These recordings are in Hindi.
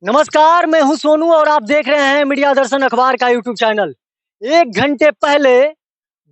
नमस्कार, मैं हूं सोनू और आप देख रहे हैं मीडिया दर्शन अखबार का यूट्यूब चैनल। 1 घंटे पहले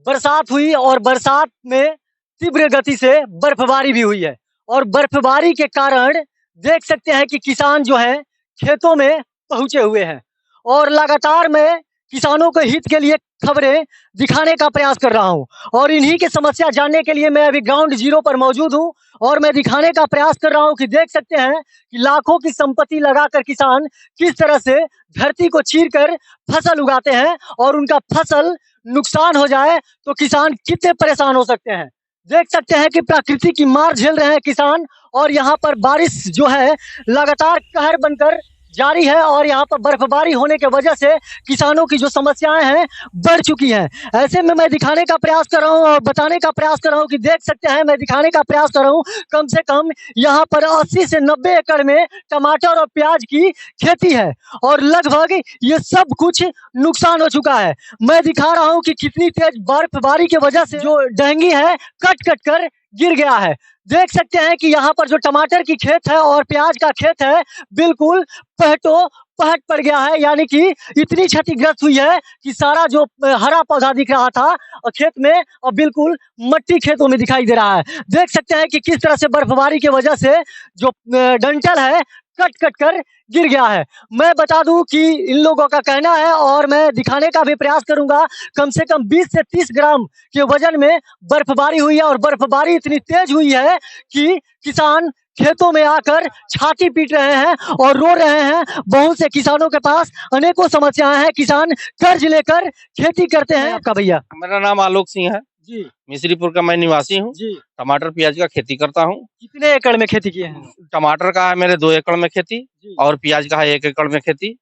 बरसात हुई और बरसात में तीव्र गति से बर्फबारी भी हुई है और बर्फबारी के कारण देख सकते हैं कि किसान जो हैं खेतों में पहुंचे हुए हैं और लगातार मैं किसानों के हित के लिए खबरें दिखाने का प्रयास कर रहा हूं और इन्हीं की समस्या जानने के लिए मैं अभी ग्राउंड जीरो पर मौजूद हूं और मैं दिखाने का प्रयास कर रहा हूं कि देख सकते हैं कि लाखों की संपत्ति लगाकर किसान किस तरह से धरती को चीरकर फसल उगाते हैं और उनका फसल नुकसान हो जाए तो किसान कितने परेशान हो सकते हैं। देख सकते हैं कि प्रकृति की मार झेल रहे हैं किसान और यहाँ पर बारिश जो है लगातार कहर बनकर जारी है और यहाँ पर बर्फबारी होने के वजह से किसानों की जो समस्याएं हैं बढ़ चुकी हैं। ऐसे में मैं दिखाने का प्रयास कर रहा हूँ और बताने का प्रयास कर रहा हूँ कि देख सकते हैं मैं दिखाने का प्रयास कर रहा हूँ कम से कम यहाँ पर 80 से 90 एकड़ में टमाटर और प्याज की खेती है और लगभग ये सब कुछ नुकसान हो चुका है। मैं दिखा रहा हूँ कि कितनी तेज बर्फबारी की वजह से जो डहंगी है कट कट कर गिर गया है। देख सकते हैं कि यहाँ पर जो टमाटर की खेत है और प्याज का खेत है बिल्कुल पहट पड़ गया है, यानी कि इतनी क्षतिग्रस्त हुई है कि सारा जो हरा पौधा दिख रहा था खेत में और बिल्कुल मट्टी खेतों में दिखाई दे रहा है। देख सकते हैं कि किस तरह से बर्फबारी की वजह से जो डंठल है कट कट कर गिर गया है। मैं बता दूं कि इन लोगों का कहना है और मैं दिखाने का भी प्रयास करूंगा कम से कम 20 से 30 ग्राम के वजन में बर्फबारी हुई है और बर्फबारी इतनी तेज हुई है कि किसान खेतों में आकर छाती पीट रहे हैं और रो रहे हैं। बहुत से किसानों के पास अनेकों समस्याएं हैं, किसान कर्ज लेकर खेती करते हैं। आपका भैया? मेरा नाम आलोक सिंह है जी। मिस्रीपुर का मैं निवासी हूँ जी। टमाटर प्याज का खेती करता हूँ। कितने एकड़ में खेती किए हैं? टमाटर का है मेरे 2 एकड़ में खेती और प्याज का है 1 एकड़ में खेती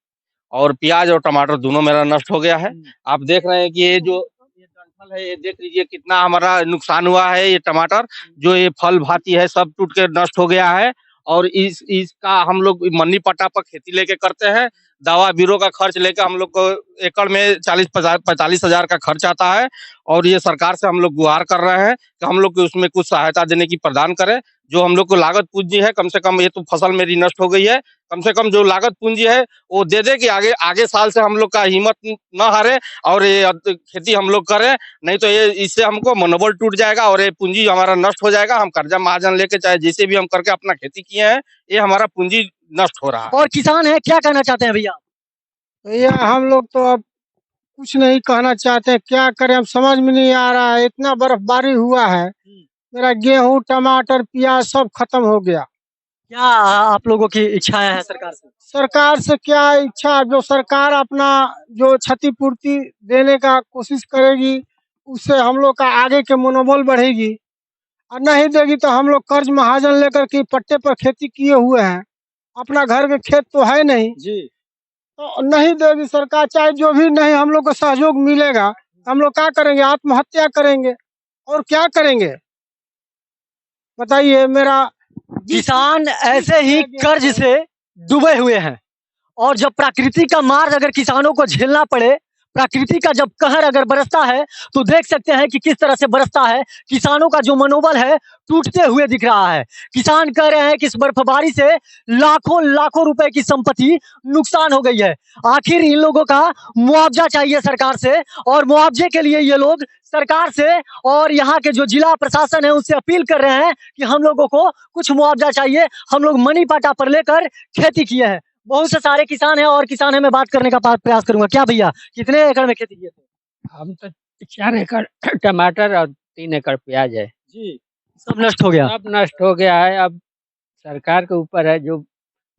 और प्याज और टमाटर दोनों मेरा नष्ट हो गया है। आप देख रहे हैं कि ये जो ये डंठल है ये देख लीजिए कितना हमारा नुकसान हुआ है। ये टमाटर जो ये फल भाती है सब टूट के नष्ट हो गया है और इसका हम लोग मन्नी पट्टा पर खेती लेके करते हैं। दवा बीरो का खर्च लेकर हम लोग को एकड़ में 40-45 हजार का खर्च आता है और ये सरकार से हम लोग गुहार कर रहे हैं कि हम लोग को उसमें कुछ सहायता देने की प्रदान करें। जो हम लोग को लागत पूंजी है कम से कम, ये तो फसल मेरी नष्ट हो गई है, कम से कम जो लागत पूंजी है वो दे दे कि आगे साल से हम लोग का हिम्मत न हारे और ये खेती हम लोग करें। नहीं तो ये इससे हमको मनोबल टूट जाएगा और ये पूंजी हमारा नष्ट हो जाएगा। हम कर्जा महाजन लेके चाहे जैसे भी हम करके अपना खेती किए हैं ये हमारा पूंजी नष्ट हो रहा है। और किसान है, क्या कहना चाहते हैं भैया? भैया हम लोग तो अब कुछ नहीं कहना चाहते, क्या करें अब समझ में नहीं आ रहा है। इतना बर्फबारी हुआ है, मेरा गेहूं टमाटर प्याज सब खत्म हो गया। क्या आप लोगों की इच्छाएं हैं सरकार से? सरकार से क्या इच्छा, जो सरकार अपना जो क्षतिपूर्ति देने का कोशिश करेगी उससे हम लोग का आगे के मनोबल बढ़ेगी और नहीं देगी तो हम लोग कर्ज महाजन लेकर के पट्टे पर खेती किए हुए हैं, अपना घर के खेत तो है नहीं जी। तो नहीं देगी सरकार, चाहे जो भी नहीं हम लोग को सहयोग मिलेगा हम लोग क्या करेंगे, आत्महत्या करेंगे और क्या करेंगे बताइए। मेरा किसान ऐसे ही कर्ज से डूबे हुए हैं और जब प्रकृति का मार अगर किसानों को झेलना पड़े, प्रकृति का जब कहर अगर बरसता है तो देख सकते हैं कि किस तरह से बरसता है। किसानों का जो मनोबल है टूटते हुए दिख रहा है। किसान कह रहे हैं कि इस बर्फबारी से लाखों लाखों रुपए की संपत्ति नुकसान हो गई है। आखिर इन लोगों का मुआवजा चाहिए सरकार से और मुआवजे के लिए ये लोग सरकार से और यहाँ के जो जिला प्रशासन है उससे अपील कर रहे हैं कि हम लोगों को कुछ मुआवजा चाहिए, हम लोग मनी पाटा पर लेकर खेती किए हैं। बहुत से सारे किसान हैं और किसान है, मैं बात करने का प्रयास करूंगा। क्या भैया, कितने एकड़ में खेती किए थे? हम तो 4 एकड़ टमाटर और 3 एकड़ प्याज है जी। सब नष्ट हो गया? सब नष्ट हो गया है। अब सरकार के ऊपर है, जो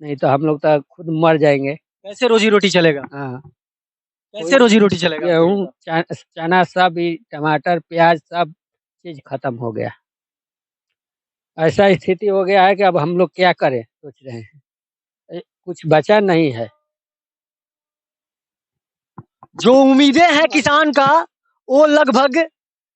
नहीं तो हम लोग तो खुद मर जाएंगे। कैसे रोजी रोटी चलेगा? हाँ, कैसे रोजी रोटी चलेगा? गेहूँ चना सब ही, टमाटर प्याज सब चीज खत्म हो गया। ऐसा स्थिति हो गया है कि अब हम लोग क्या करें सोच रहे हैं, कुछ बचा नहीं है। जो उम्मीदें हैं किसान का वो लगभग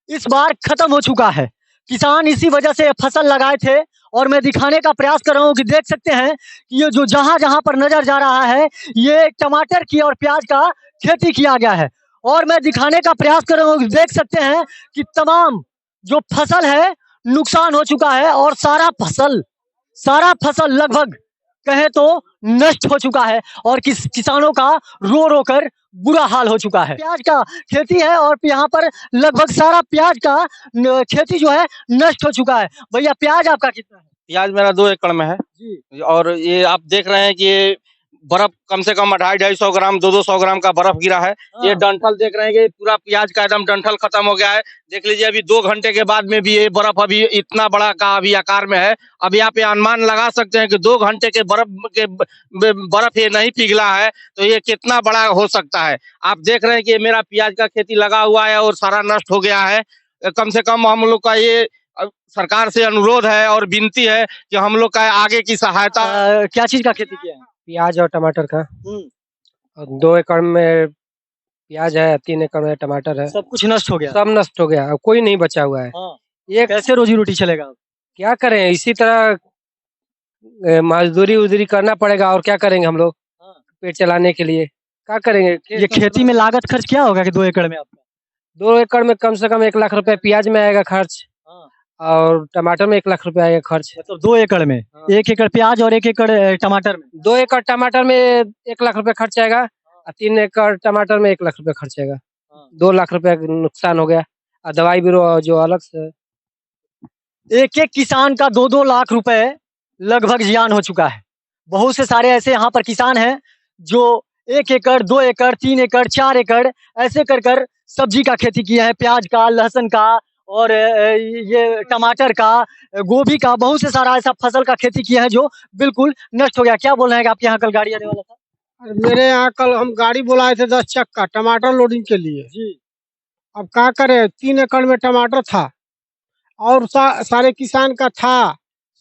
इस बार खत्म हो चुका है। किसान इसी वजह से फसल लगाए थे और मैं दिखाने का प्रयास कर रहा हूँ कि देख सकते हैं कि ये जो जहां जहां पर नजर जा रहा है ये टमाटर की और प्याज का खेती किया गया है और मैं दिखाने का प्रयास कर रहा हूँ कि देख सकते हैं कि तमाम जो फसल है नुकसान हो चुका है और सारा फसल लगभग कहे तो नष्ट हो चुका है और किसानों का रो रो कर बुरा हाल हो चुका है। प्याज का खेती है और यहाँ पर लगभग सारा प्याज का खेती जो है नष्ट हो चुका है। भैया प्याज आपका कितना है? प्याज मेरा 2 एकड़ में है जी। और ये आप देख रहे हैं कि ये बर्फ कम से कम 250-250 ग्राम 200 ग्राम का बर्फ गिरा है। ये डंठल देख रहे हैं कि पूरा प्याज का एकदम डंठल खत्म हो गया है। देख लीजिए अभी 2 घंटे के बाद में भी ये बर्फ अभी इतना बड़ा का अभी आकार में है। अभी आप ये अनुमान लगा सकते हैं कि 2 घंटे के बर्फ ये नहीं पिघला है तो ये कितना बड़ा हो सकता है। आप देख रहे हैं कि मेरा प्याज का खेती लगा हुआ है और सारा नष्ट हो गया है। कम से कम हम लोग का ये सरकार से अनुरोध है और विनती है कि हम लोग का आगे की सहायता। क्या चीज का खेती किया है? प्याज और टमाटर का। और 2 एकड़ में प्याज है, 3 एकड़ में टमाटर है। सब कुछ नष्ट हो गया? सब नष्ट हो गया, अब कोई नहीं बचा हुआ है। ये कैसे रोजी रोटी चलेगा? क्या करें, इसी तरह मजदूरी उजदूरी करना पड़ेगा और क्या करेंगे हम लोग पेट चलाने के लिए, क्या करेंगे। ये खेती में लागत खर्च क्या होगा कि 2 एकड़ में आपका? 2 एकड़ में कम से कम 1 लाख रुपए प्याज में आएगा खर्च और टमाटर में 1 लाख रुपए आएगा खर्च। मतलब 2 एकड़ में 1 एकड़ प्याज और 1 एकड़ टमाटर में? 2 एकड़ टमाटर में 1 लाख रुपए खर्च आएगा और 3 एकड़ टमाटर में 1 लाख रुपए खर्च आएगा। 2 लाख रुपए नुकसान हो गया और दवाई बीरो जो अलग से। एक एक किसान का 2-2 लाख रुपए लगभग जियान हो चुका है। बहुत से सारे ऐसे यहाँ पर किसान हैं जो 1 एकड़ 2 एकड़ 3 एकड़ 4 एकड़ ऐसे कर कर सब्जी का खेती किया है, प्याज का, लहसुन का और ये टमाटर का, गोभी का, बहुत से सारा ऐसा फसल का खेती किया है जो बिल्कुल नष्ट हो गया। क्या बोल रहे हैं कि आपके यहाँ कल गाड़ी आने वाला था? मेरे यहाँ कल हम गाड़ी बुलाए थे 10 चक्का टमाटर लोडिंग के लिए जी। अब क्या करें, 3 एकड़ में टमाटर था और सारे किसान का था।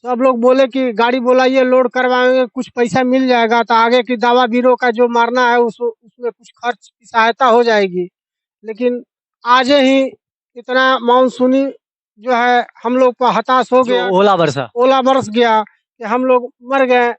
सब लोग बोले कि गाड़ी बुलाइए लोड करवाएंगे, कुछ पैसा मिल जाएगा तो आगे की दवा बीरो का जो मारना है उसमें कुछ खर्च की सहायता हो जाएगी। लेकिन आज ही इतना मानसूनी जो है हम लोग पर हताश हो गया, ओला बरस गया कि हम लोग मर गए।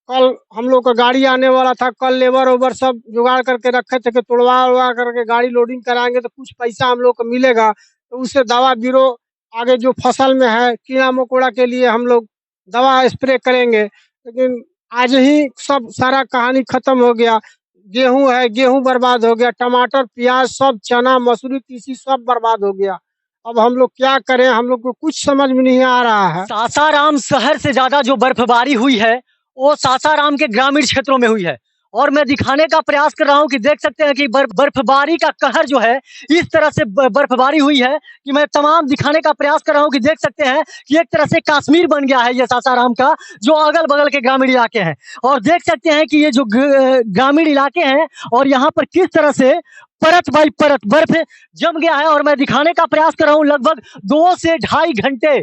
कल हम लोग का गाड़ी आने वाला था, कल लेबर ओबर सब जुगाड़ करके रखे थे कि तोड़वा उड़वा करके गाड़ी लोडिंग कराएंगे तो कुछ पैसा हम लोग को मिलेगा, तो उससे दवा बीरो आगे जो फसल में है कीड़ा मकोड़ा के लिए हम लोग दवा स्प्रे करेंगे। लेकिन आज ही सब सारा कहानी खत्म हो गया। गेहूं है, गेहूं बर्बाद हो गया, टमाटर प्याज सब, चना मसूरी तीसी सब बर्बाद हो गया। अब हम लोग क्या करें, हम लोग को कुछ समझ में नहीं आ रहा है। सासाराम शहर से ज्यादा जो बर्फबारी हुई है वो सासाराम के ग्रामीण क्षेत्रों में हुई है और मैं दिखाने का प्रयास कर रहा हूं कि देख सकते हैं कि बर्फबारी का कहर जो है इस तरह से बर्फबारी हुई है कि मैं तमाम दिखाने का प्रयास कर रहा हूं कि देख सकते हैं कि एक तरह से कश्मीर बन गया है ये सासाराम का जो अगल बगल के ग्रामीण इलाके हैं और देख सकते हैं कि ये जो ग्रामीण इलाके हैं और यहाँ पर किस तरह से परत बाई परत बर्फ जम गया है और मैं दिखाने का प्रयास कर रहा हूँ। लगभग 2 से 2.5 घंटे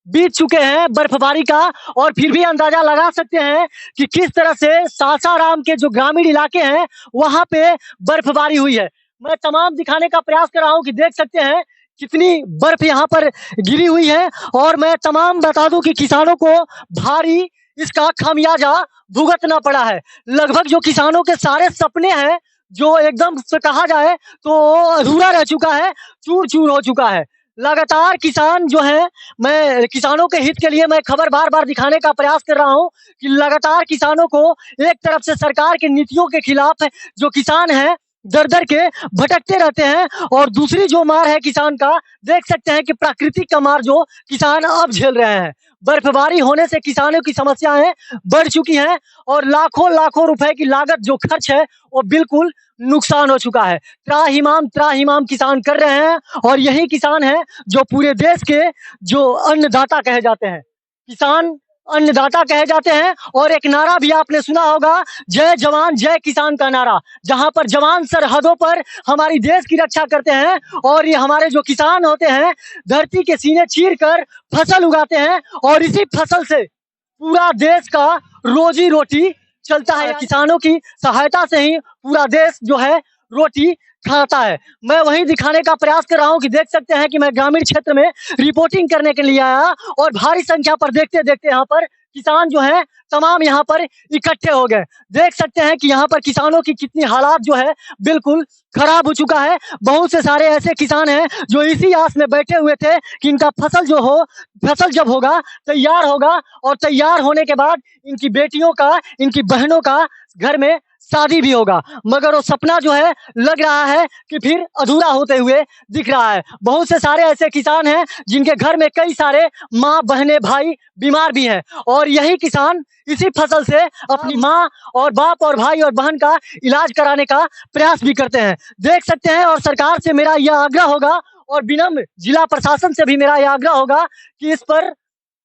बीत चुके हैं बर्फबारी का और फिर भी अंदाजा लगा सकते हैं कि किस तरह से सासाराम के जो ग्रामीण इलाके हैं वहां पे बर्फबारी हुई है। मैं तमाम दिखाने का प्रयास कर रहा हूं कि देख सकते हैं कितनी बर्फ यहाँ पर गिरी हुई है और मैं तमाम बता दूं कि किसानों को भारी इसका खामियाजा भुगतना पड़ा है। लगभग जो किसानों के सारे सपने हैं जो एकदम से कहा जाए तो अधूरा रह चुका है, चूर चूर हो चुका है। लगातार किसान जो है, मैं किसानों के हित के लिए मैं खबर बार बार दिखाने का प्रयास कर रहा हूं कि लगातार किसानों को एक तरफ से सरकार की नीतियों के खिलाफ जो किसान हैं दर दर के भटकते रहते हैं और दूसरी जो मार है किसान का देख सकते हैं कि प्राकृतिक का मार जो किसान अब झेल रहे हैं। बर्फबारी होने से किसानों की समस्याएं बढ़ चुकी हैं और लाखों लाखों रुपए की लागत जो खर्च है वो बिल्कुल नुकसान हो चुका है। त्राहिमाम किसान कर रहे हैं और यही किसान है जो पूरे देश के जो अन्नदाता कहे जाते हैं। किसान अन्नदाता कहे जाते हैं और एक नारा भी आपने सुना होगा, जय जवान जय किसान का नारा, जहां पर जवान सरहदों पर हमारी देश की रक्षा करते हैं और ये हमारे जो किसान होते हैं धरती के सीने चीर कर फसल उगाते हैं और इसी फसल से पूरा देश का रोजी रोटी चलता है। किसानों की सहायता से ही पूरा देश जो है रोटी खाता है। मैं वही दिखाने का प्रयास कर रहा हूं कि देख सकते हैं कि मैं ग्रामीण क्षेत्र में रिपोर्टिंग करने के लिए आया और भारी संख्या पर देखते देखते यहाँ पर किसान जो है तमाम यहाँ पर इकट्ठे हो गए। देख सकते हैं कि यहाँ पर किसानों की कितनी हालात जो है बिल्कुल खराब हो चुका है। बहुत से सारे ऐसे किसान हैं जो इसी आस में बैठे हुए थे कि इनका फसल जब होगा, तैयार होगा और तैयार होने के बाद इनकी बेटियों का, इनकी बहनों का घर में शादी भी होगा, मगर वो सपना जो है लग रहा है कि फिर अधूरा होते हुए दिख रहा है। बहुत से सारे ऐसे किसान हैं जिनके घर में कई सारे माँ, बहनें, भाई बीमार भी हैं और यही किसान इसी फसल से अपनी माँ और बाप और भाई और बहन का इलाज कराने का प्रयास भी करते हैं। देख सकते हैं और सरकार से मेरा यह आग्रह होगा और विनम्र जिला प्रशासन से भी मेरा यह आग्रह होगा कि इस पर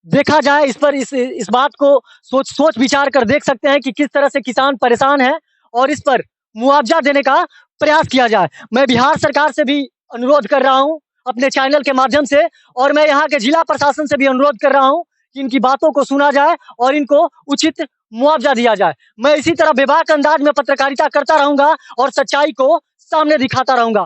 देखा जाए, इस बात को सोच विचार कर देख सकते हैं कि किस तरह से किसान परेशान है और इस पर मुआवजा देने का प्रयास किया जाए। मैं बिहार सरकार से भी अनुरोध कर रहा हूं अपने चैनल के माध्यम से और मैं यहाँ के जिला प्रशासन से भी अनुरोध कर रहा हूं कि इनकी बातों को सुना जाए और इनको उचित मुआवजा दिया जाए। मैं इसी तरह बेबाक अंदाज में पत्रकारिता करता रहूंगा और सच्चाई को सामने दिखाता रहूंगा।